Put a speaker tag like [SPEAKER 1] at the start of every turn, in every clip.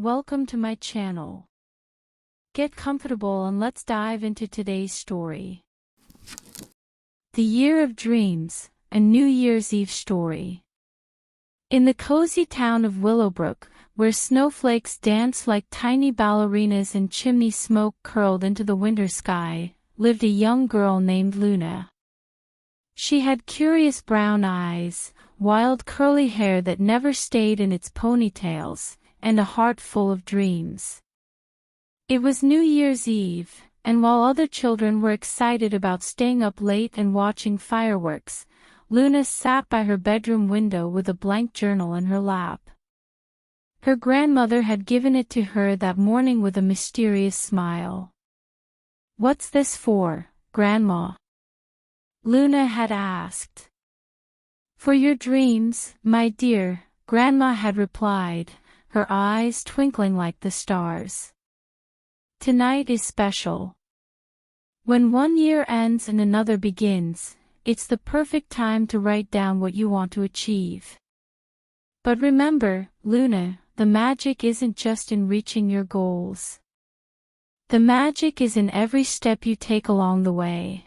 [SPEAKER 1] welcome to my channel. Get comfortable and let's dive into today's story. The Year of Dreams, a New Year's Eve story. In the cozy town of Willowbrook, where snowflakes danced like tiny ballerinas and chimney smoke curled into the winter sky, lived a young girl named Luna. She had curious brown eyes, wild curly hair that never stayed in its ponytails, and a heart full of dreams. It was New Year's Eve, and while other children were excited about staying up late and watching fireworks, Luna sat by her bedroom window with a blank journal in her lap. Her grandmother had given it to her that morning with a mysterious smile. "What's this for, Grandma?" Luna had asked. "For your dreams, my dear," Grandma had replied, her eyes twinkling like the stars. "Tonight is special. When one year ends and another begins, it's the perfect time to write down what you want to achieve. But remember, Luna, the magic isn't just in reaching your goals. The magic is in every step you take along the way."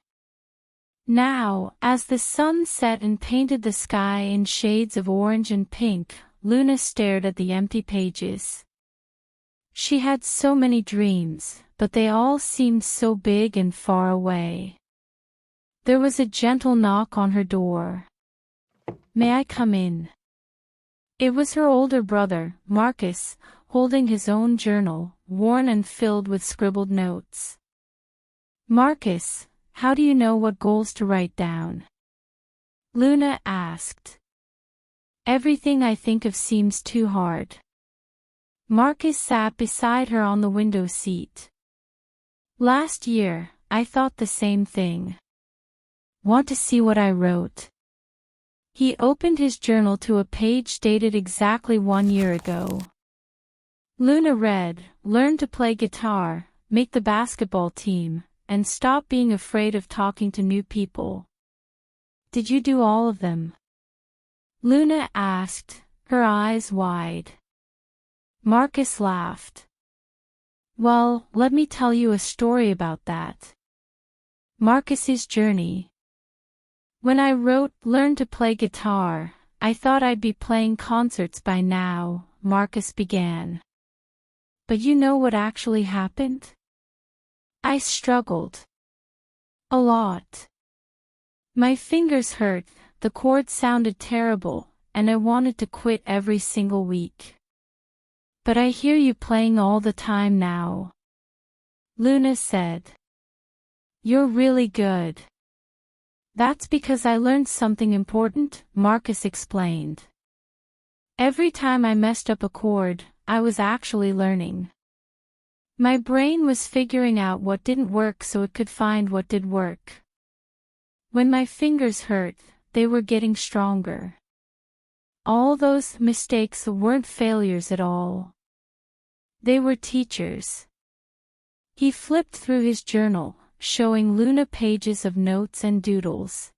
[SPEAKER 1] Now, as the sun set and painted the sky in shades of orange and pink, Luna stared at the empty pages. She had so many dreams, but they all seemed so big and far away. There was a gentle knock on her door. "May I come in?" It was her older brother, Marcus, holding his own journal, worn and filled with scribbled notes. "Marcus, how do you know what goals to write down?" Luna asked. "Everything I think of seems too hard." Marcus sat beside her on the window seat. "Last year, I thought the same thing. Want to see what I wrote?" He opened his journal to a page dated exactly 1 year ago. Luna read, "Learn to play guitar, make the basketball team, and stop being afraid of talking to new people." "Did you do all of them?" Luna asked, her eyes wide. Marcus laughed. "Well, let me tell you a story about that." Marcus's journey. "When I wrote, Learn to play guitar, I thought I'd be playing concerts by now," Marcus began. "But you know what actually happened? I struggled. A lot. My fingers hurt, the chords sounded terrible, and I wanted to quit every single week. But I hear you playing all the time now," Luna said. "You're really good." "That's because I learned something important," Marcus explained. "Every time I messed up a chord, I was actually learning. My brain was figuring out what didn't work so it could find what did work. When my fingers hurt, they were getting stronger. All those mistakes weren't failures at all. They were teachers." He flipped through his journal, showing Luna pages of notes and doodles.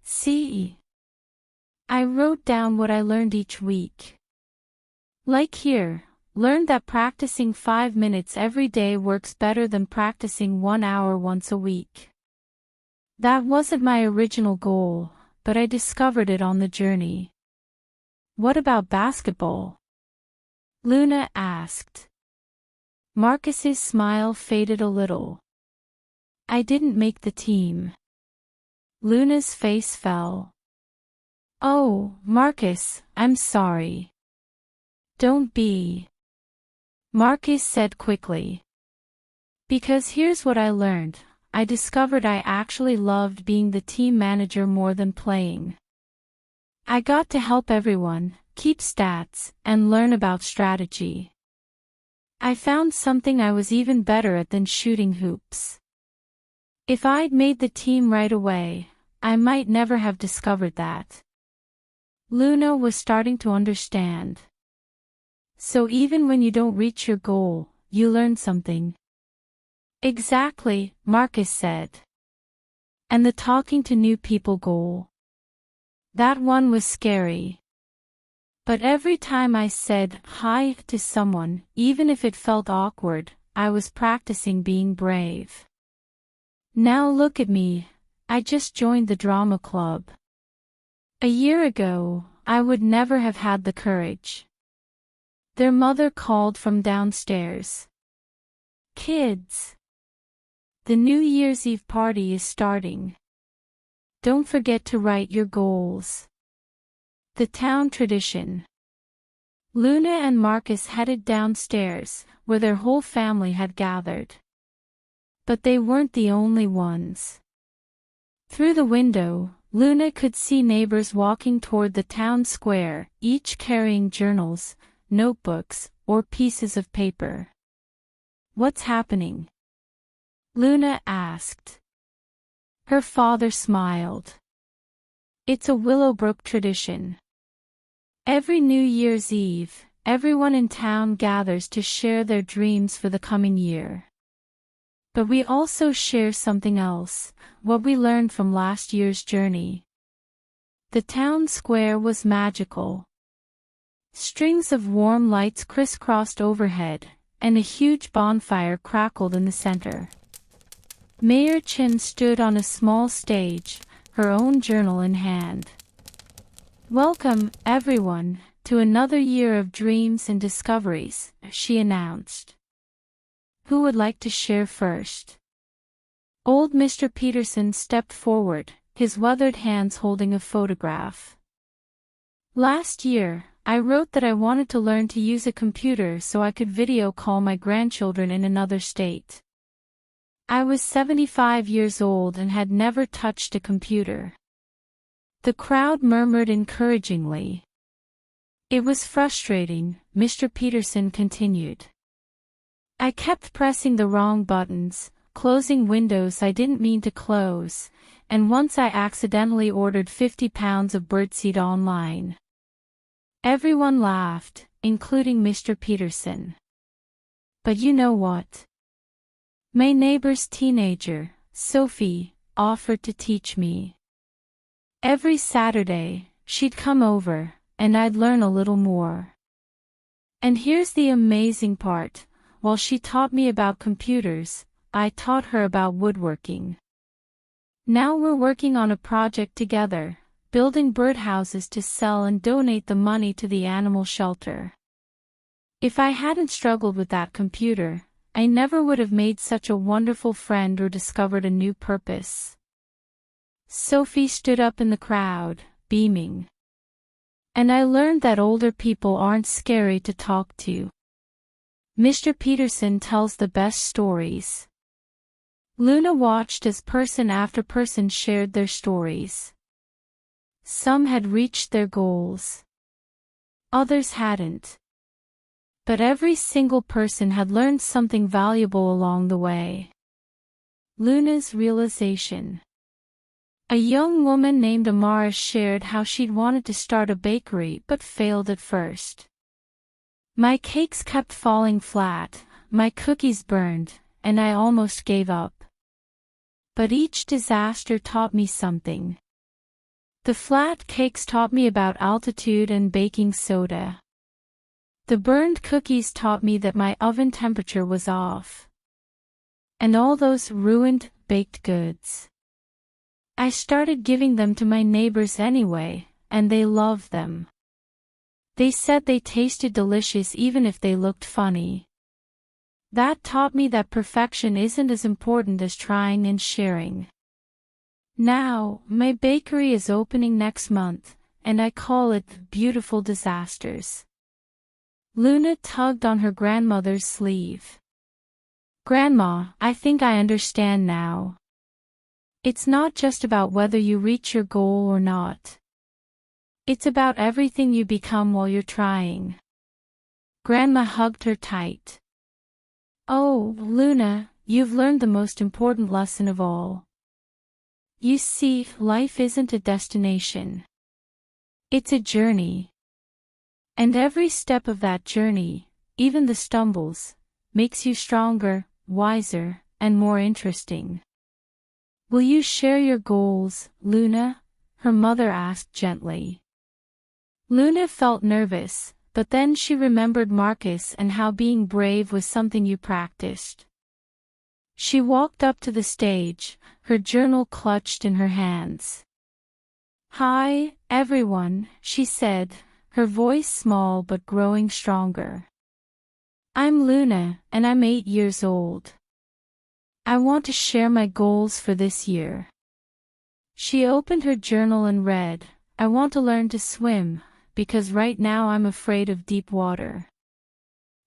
[SPEAKER 1] "See? I wrote down what I learned each week. Like here, learned that practicing 5 minutes every day works better than practicing 1 hour once a week. That wasn't my original goal, but I discovered it on the journey." "What about basketball?" Luna asked. Marcus's smile faded a little. "I didn't make the team." Luna's face fell. "Oh, Marcus, I'm sorry." "Don't be," Marcus said quickly. "Because here's what I learned. I discovered I actually loved being the team manager more than playing. I got to help everyone, keep stats, and learn about strategy. I found something I was even better at than shooting hoops. If I'd made the team right away, I might never have discovered that." Luna was starting to understand. "So even when you don't reach your goal, you learn something." "Exactly," Marcus said. "And the talking to new people goal? That one was scary." But every time I said hi to someone, even if it felt awkward, I was practicing being brave. Now look at me, I just joined the drama club. A year ago, I would never have had the courage. Their mother called from downstairs. Kids! The New Year's Eve party is starting. Don't forget to write your goals. The town tradition. Luna and Marcus headed downstairs, where their whole family had gathered. But they weren't the only ones. Through the window, Luna could see neighbors walking toward the town square, each carrying journals, notebooks, or pieces of paper. What's happening? Luna asked. Her father smiled. It's a Willowbrook tradition. Every New Year's Eve, everyone in town gathers to share their dreams for the coming year. But we also share something else, what we learned from last year's journey. The town square was magical. Strings of warm lights crisscrossed overhead, and a huge bonfire crackled in the center. Mayor Chin stood on a small stage, her own journal in hand. Welcome, everyone, to another year of dreams and discoveries, she announced. Who would like to share first? Old Mr. Peterson stepped forward, his weathered hands holding a photograph. Last year, I wrote that I wanted to learn to use a computer so I could video call my grandchildren in another state. I was 75 years old and had never touched a computer. The crowd murmured encouragingly. It was frustrating, Mr. Peterson continued. I kept pressing the wrong buttons, closing windows I didn't mean to close, and once I accidentally ordered 50 pounds of birdseed online. Everyone laughed, including Mr. Peterson. But you know what? My neighbor's teenager, Sophie, offered to teach me. Every Saturday, she'd come over, and I'd learn a little more. And here's the amazing part, while she taught me about computers, I taught her about woodworking. Now we're working on a project together, building birdhouses to sell and donate the money to the animal shelter. If I hadn't struggled with that computer, I never would have made such a wonderful friend or discovered a new purpose. Sophie stood up in the crowd, beaming. And I learned that older people aren't scary to talk to. Mr. Peterson tells the best stories. Luna watched as person after person shared their stories. Some had reached their goals. Others hadn't. But every single person had learned something valuable along the way. Luna's realization. A young woman named Amara shared how she'd wanted to start a bakery but failed at first. My cakes kept falling flat, my cookies burned, and I almost gave up. But each disaster taught me something. The flat cakes taught me about altitude and baking soda. The burned cookies taught me that my oven temperature was off. And all those ruined, baked goods. I started giving them to my neighbors anyway, and they loved them. They said they tasted delicious even if they looked funny. That taught me that perfection isn't as important as trying and sharing. Now, my bakery is opening next month, and I call it Beautiful Disasters. Luna tugged on her grandmother's sleeve. Grandma, I think I understand now. It's not just about whether you reach your goal or not. It's about everything you become while you're trying. Grandma hugged her tight. Oh, Luna, you've learned the most important lesson of all. You see, life isn't a destination. It's a journey. And every step of that journey, even the stumbles, makes you stronger, wiser, and more interesting. Will you share your goals, Luna? Her mother asked gently. Luna felt nervous, but then she remembered Marcus and how being brave was something you practiced. She walked up to the stage, her journal clutched in her hands. "Hi, everyone," she said, her voice small but growing stronger. "I'm Luna, and I'm 8 years old. I want to share my goals for this year." She opened her journal and read, "I want to learn to swim, because right now I'm afraid of deep water.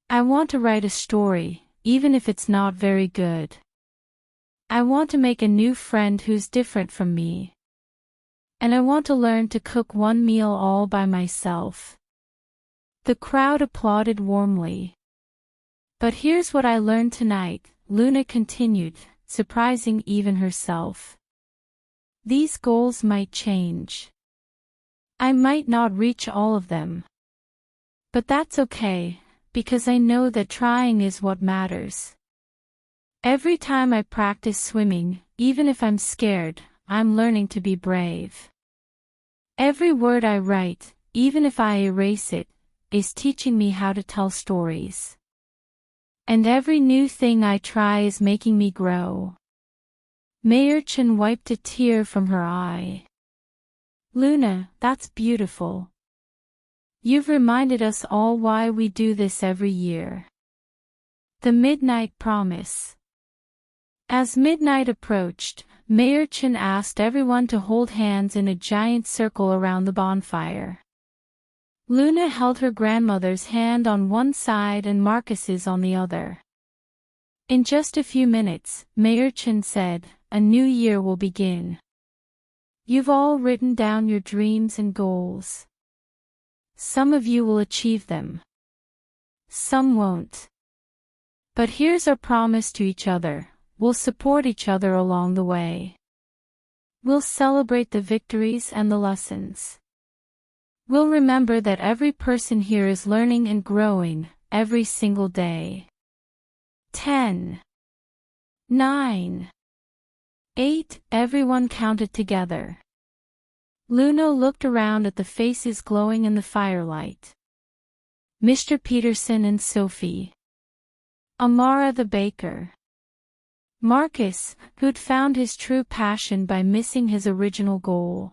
[SPEAKER 1] I want to write a story, even if it's not very good. I want to make a new friend who's different from me. And I want to learn to cook one meal all by myself." The crowd applauded warmly. "But here's what I learned tonight," Luna continued, surprising even herself. "These goals might change. I might not reach all of them. But that's okay, because I know that trying is what matters. Every time I practice swimming, even if I'm scared, I'm learning to be brave. Every word I write, even if I erase it, is teaching me how to tell stories. And every new thing I try is making me grow." Mayurchin wiped a tear from her eye. "Luna, that's beautiful. You've reminded us all why we do this every year." The Midnight Promise. As midnight approached, Mayurchin asked everyone to hold hands in a giant circle around the bonfire. Luna held her grandmother's hand on one side and Marcus's on the other. In just a few minutes, Mayurchin said, "A new year will begin. You've all written down your dreams and goals. Some of you will achieve them. Some won't. But here's our promise to each other: we'll support each other along the way. We'll celebrate the victories and the lessons. We'll remember that every person here is learning and growing, every single day." 10, 9, 8, everyone counted together. Luna looked around at the faces glowing in the firelight. Mr. Peterson and Sophie. Amara the baker. Marcus, who'd found his true passion by missing his original goal.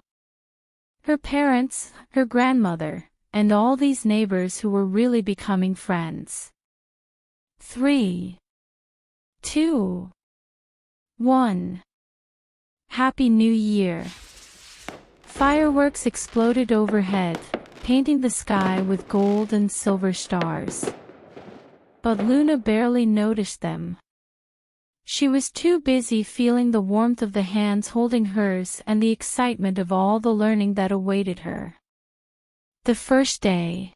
[SPEAKER 1] Her parents, her grandmother, and all these neighbors who were really becoming friends. 3, 2, 1. Happy New Year. Fireworks exploded overhead, painting the sky with gold and silver stars. But Luna barely noticed them. She was too busy feeling the warmth of the hands holding hers and the excitement of all the learning that awaited her. The first day.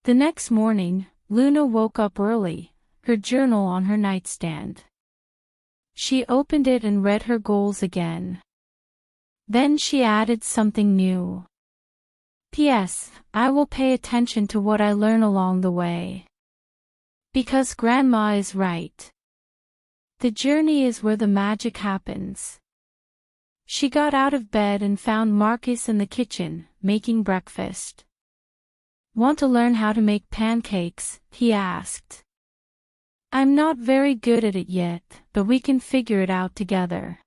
[SPEAKER 1] The next morning, Luna woke up early, her journal on her nightstand. She opened it and read her goals again. Then she added something new. "P.S. I will pay attention to what I learn along the way. Because Grandma is right. The journey is where the magic happens." She got out of bed and found Marcus in the kitchen, making breakfast. "Want to learn how to make pancakes?" he asked. "I'm not very good at it yet, but we can figure it out together."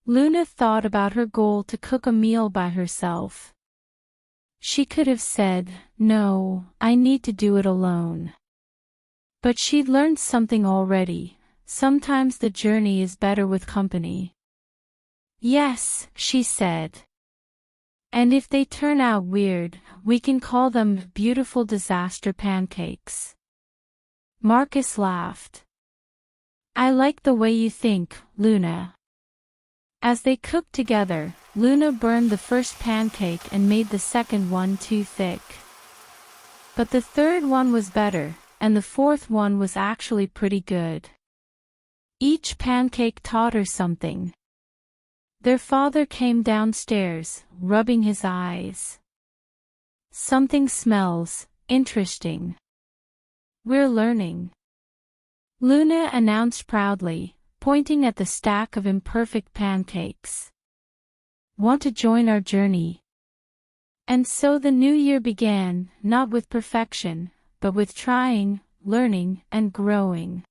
[SPEAKER 1] Luna thought about her goal to cook a meal by herself. She could have said, "No, I need to do it alone." But she'd learned something already: sometimes the journey is better with company. "Yes," she said. "And if they turn out weird, we can call them beautiful disaster pancakes." Marcus laughed. "I like the way you think, Luna." As they cooked together, Luna burned the first pancake and made the second one too thick. But the third one was better, and the fourth one was actually pretty good. Each pancake taught her something. Their father came downstairs, rubbing his eyes. "Something smells interesting. We're learning," Luna announced proudly, pointing at the stack of imperfect pancakes. "Want to join our journey?" And so the new year began, not with perfection, but with trying, learning, and growing.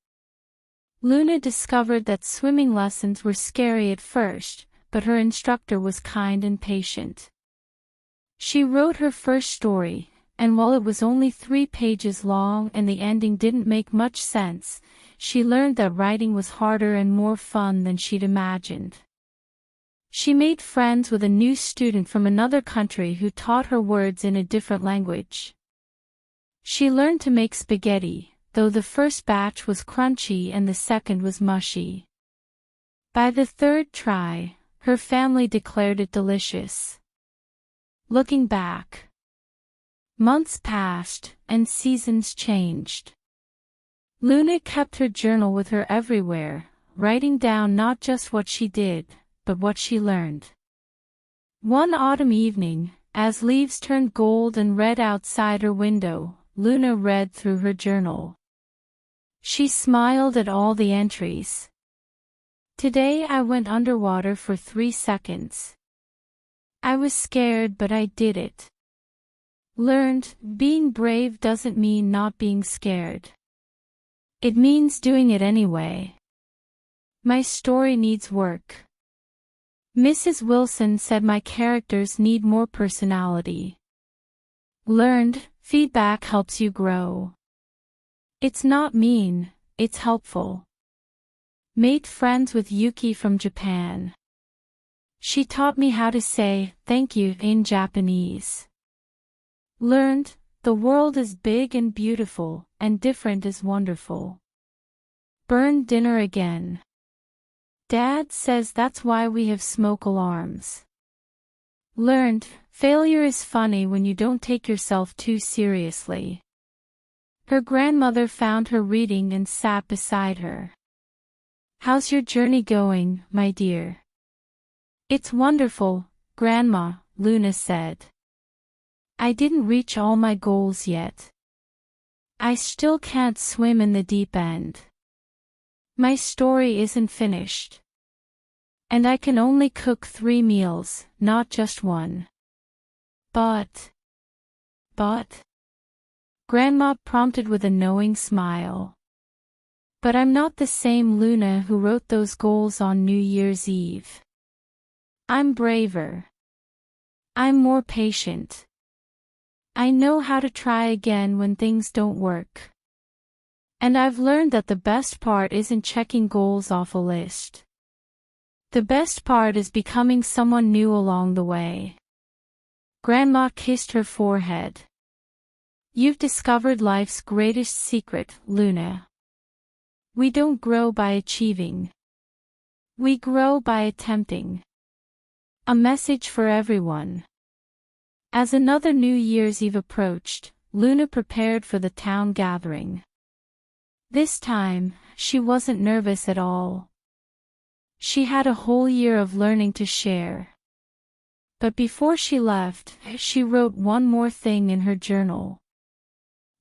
[SPEAKER 1] Luna discovered that swimming lessons were scary at first, but her instructor was kind and patient. She wrote her first story, and while it was only 3 pages long and the ending didn't make much sense, she learned that writing was harder and more fun than she'd imagined. She made friends with a new student from another country who taught her words in a different language. She learned to make spaghetti, though the first batch was crunchy and the second was mushy. By the 3rd try, her family declared it delicious. Looking back, months passed, and seasons changed. Luna kept her journal with her everywhere, writing down not just what she did, but what she learned. One autumn evening, as leaves turned gold and red outside her window, Luna read through her journal. She smiled at all the entries. Today I went underwater for 3 seconds. I was scared, but I did it. Learned, being brave doesn't mean not being scared. It means doing it anyway. My story needs work. Mrs. Wilson said my characters need more personality. Learned, feedback helps you grow. It's not mean, it's helpful. Made friends with Yuki from Japan. She taught me how to say thank you in Japanese. Learned, the world is big and beautiful, and different is wonderful. Burned dinner again. Dad says that's why we have smoke alarms. Learned, failure is funny when you don't take yourself too seriously. Her grandmother found her reading and sat beside her. How's your journey going, my dear? It's wonderful, Grandma, Luna said. I didn't reach all my goals yet. I still can't swim in the deep end. My story isn't finished. And I can only cook 3 meals, not just 1. But. Grandma prompted with a knowing smile. But I'm not the same Luna who wrote those goals on New Year's Eve. I'm braver. I'm more patient. I know how to try again when things don't work. And I've learned that the best part isn't checking goals off a list. The best part is becoming someone new along the way. Grandma kissed her forehead. You've discovered life's greatest secret, Luna. We don't grow by achieving. We grow by attempting. A message for everyone. As another New Year's Eve approached, Luna prepared for the town gathering. This time, she wasn't nervous at all. She had a whole year of learning to share. But before she left, she wrote one more thing in her journal.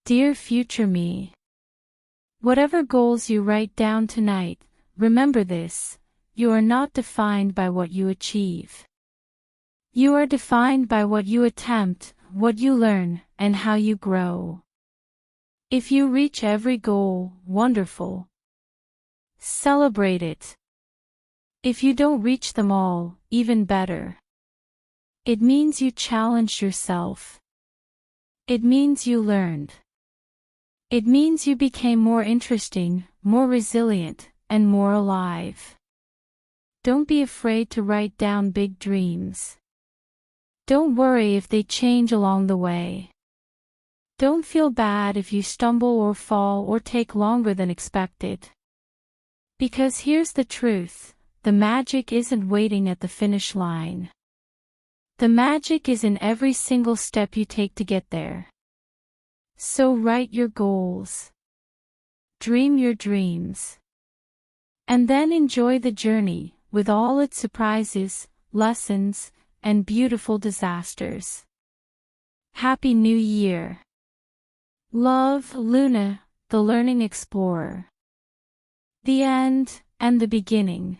[SPEAKER 1] Dear future me. Whatever goals you write down tonight, remember this: you are not defined by what you achieve. You are defined by what you attempt, what you learn, and how you grow. If you reach every goal, wonderful. Celebrate it. If you don't reach them all, even better. It means you challenged yourself. It means you learned. It means you became more interesting, more resilient, and more alive. Don't be afraid to write down big dreams. Don't worry if they change along the way. Don't feel bad if you stumble or fall or take longer than expected. Because here's the truth: the magic isn't waiting at the finish line. The magic is in every single step you take to get there. So write your goals. Dream your dreams. And then enjoy the journey, with all its surprises, lessons, and beautiful disasters. Happy New Year! Love, Luna, the Learning Explorer. The end, and the beginning.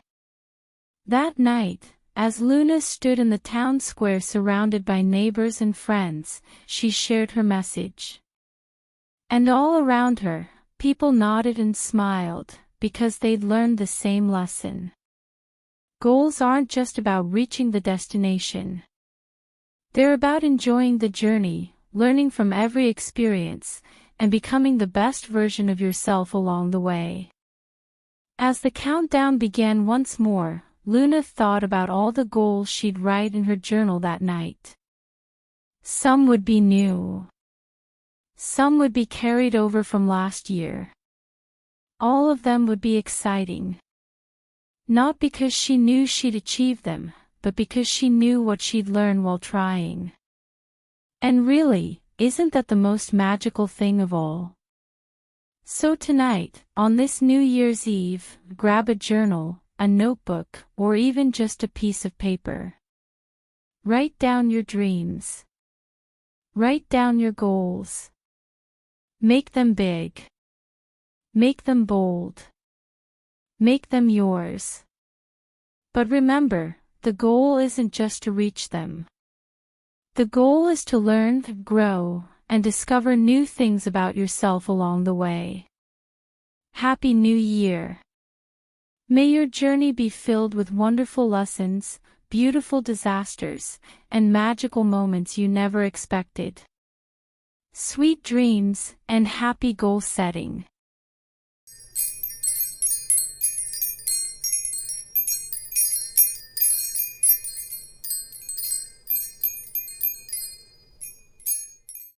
[SPEAKER 1] That night, As Luna stood in the town square surrounded by neighbors and friends, she shared her message. And all around her, people nodded and smiled, because they'd learned the same lesson. Goals aren't just about reaching the destination. They're about enjoying the journey, learning from every experience, and becoming the best version of yourself along the way. As the countdown began once more, Luna thought about all the goals she'd write in her journal that night. Some would be new. Some would be carried over from last year. All of them would be exciting. Not because she knew she'd achieve them, but because she knew what she'd learn while trying. And really, isn't that the most magical thing of all? So tonight, on this New Year's Eve, grab a journal, a notebook, or even just a piece of paper. Write down your dreams. Write down your goals. Make them big. Make them bold. Make them yours. But remember, the goal isn't just to reach them. The goal is to learn, grow, and discover new things about yourself along the way. Happy New Year! May your journey be filled with wonderful lessons, beautiful disasters, and magical moments you never expected. Sweet dreams, and happy goal setting.